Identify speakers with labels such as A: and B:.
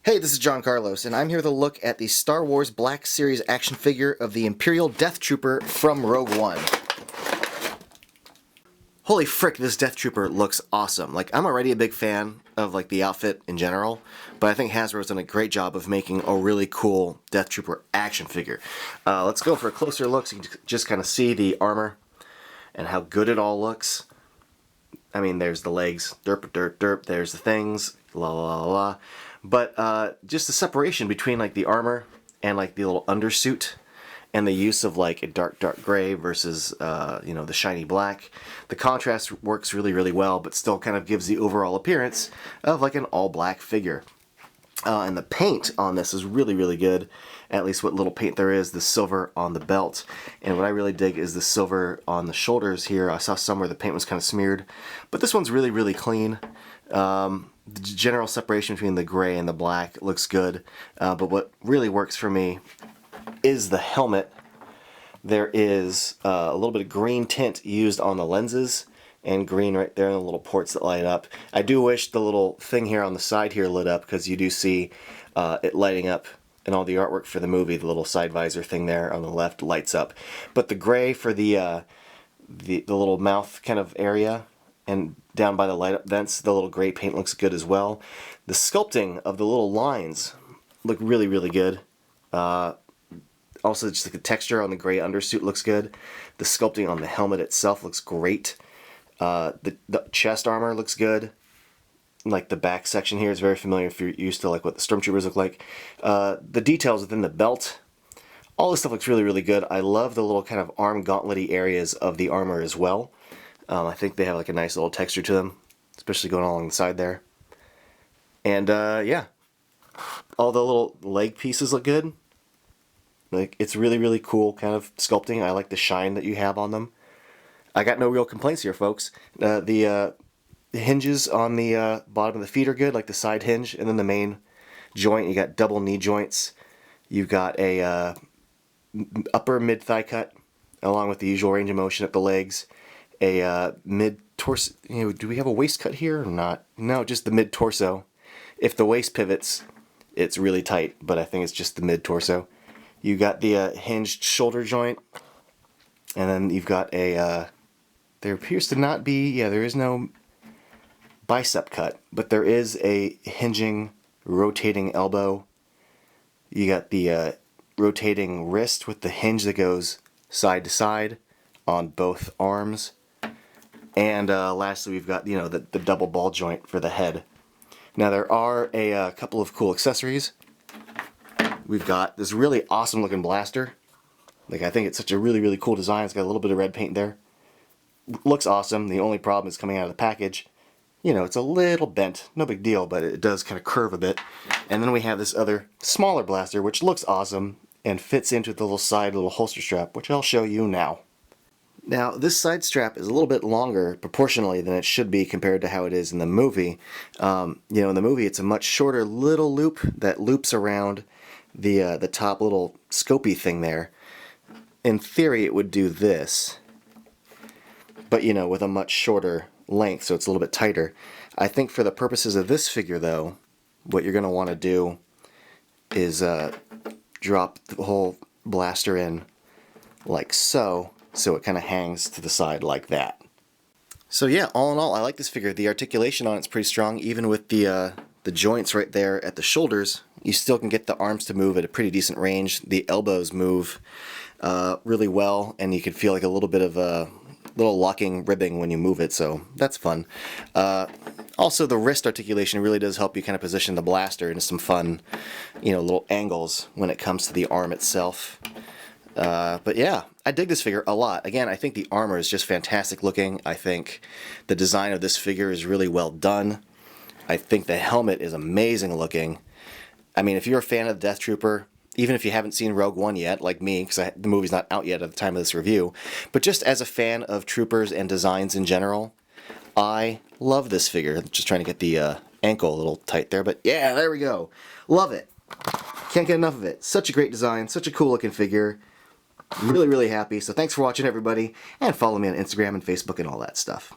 A: Hey, this is John Carlos, and I'm here with a look at the Star Wars Black Series action figure of the Imperial Deathtrooper from Rogue One. Holy frick, this Deathtrooper looks awesome. Like, I'm already a big fan of, like, the outfit in general, but I think Hasbro's done a great job of making a really cool Deathtrooper action figure. Let's go for a closer look so you can just kind of see the armor and how good it all looks. I mean, there's the legs, derp, derp, derp, there's the things, la la la la. But just the separation between like the armor and like the little undersuit and the use of like a dark gray versus the shiny black. The contrast works really, really well, but still kind of gives the overall appearance of like an all black figure. And the paint on this is really, really good. At least what little paint there is, the silver on the belt. And what I really dig is the silver on the shoulders here. I saw some where the paint was kind of smeared, but this one's really, really clean. The general separation between the gray and the black looks good, but what really works for me is the helmet. There is a little bit of green tint used on the lenses, and green right there in the little ports that light up. I do wish the little thing here on the side here lit up, because you do see it lighting up in all the artwork for the movie. The little side visor thing there on the left lights up. But the gray for the little mouth kind of area, and down by the light up vents, the little gray paint looks good as well. The sculpting of the little lines look really, really good. Also, just like the texture on the gray undersuit looks good. The sculpting on the helmet itself looks great. The chest armor looks good. Like the back section here is very familiar if you're used to like what the Stormtroopers look like. The details within the belt, all this stuff looks really, really good. I love the little kind of arm gauntlet-y areas of the armor as well. I think they have like a nice little texture to them, especially going along the side there. And yeah, all the little leg pieces look good. Like, it's really, really cool kind of sculpting. I like the shine that you have on them. I got no real complaints here, folks. The hinges on the bottom of the feet are good, like the side hinge, and then the main joint, you got double knee joints. You've got a upper mid-thigh cut, along with the usual range of motion at the legs. A mid-torso, do we have a waist cut here or not? No, just the mid-torso. If the waist pivots, it's really tight, but I think it's just the mid-torso. You got the hinged shoulder joint, and then you've got a, there appears to not be, there is no bicep cut, but there is a hinging, rotating elbow. You got the rotating wrist with the hinge that goes side to side on both arms. And lastly, we've got, the double ball joint for the head. Now, there are a couple of cool accessories. We've got this really awesome looking blaster. Like, I think it's such a really, really cool design. It's got a little bit of red paint there. Looks awesome. The only problem is coming out of the package. It's a little bent. No big deal, but it does kind of curve a bit. And then we have this other smaller blaster, which looks awesome and fits into the little side little holster strap, which I'll show you now. Now, this side strap is a little bit longer proportionally than it should be compared to how it is in the movie. In the movie, it's a much shorter little loop that loops around the top little scopy thing there. In theory, it would do this, but with a much shorter length, so it's a little bit tighter. I think for the purposes of this figure, though, what you're going to want to do is drop the whole blaster in like so it kind of hangs to the side like that. So yeah, all in all, I like this figure. The articulation on it's pretty strong, even with the joints right there at the shoulders. You still can get the arms to move at a pretty decent range. The elbows move really well, and you can feel like a little bit of a little locking ribbing when you move it, so that's fun. Also, the wrist articulation really does help you kind of position the blaster into some fun, little angles when it comes to the arm itself. But yeah, I dig this figure a lot. Again, I think the armor is just fantastic looking. I think the design of this figure is really well done. I think the helmet is amazing looking. I mean, if you're a fan of Deathtrooper, even if you haven't seen Rogue One yet, like me, because the movie's not out yet at the time of this review, but just as a fan of troopers and designs in general, I love this figure. I'm just trying to get the ankle a little tight there, but yeah, there we go. Love it. Can't get enough of it. Such a great design, such a cool looking figure. Really, really happy. So thanks for watching, everybody, and follow me on Instagram and Facebook and all that stuff.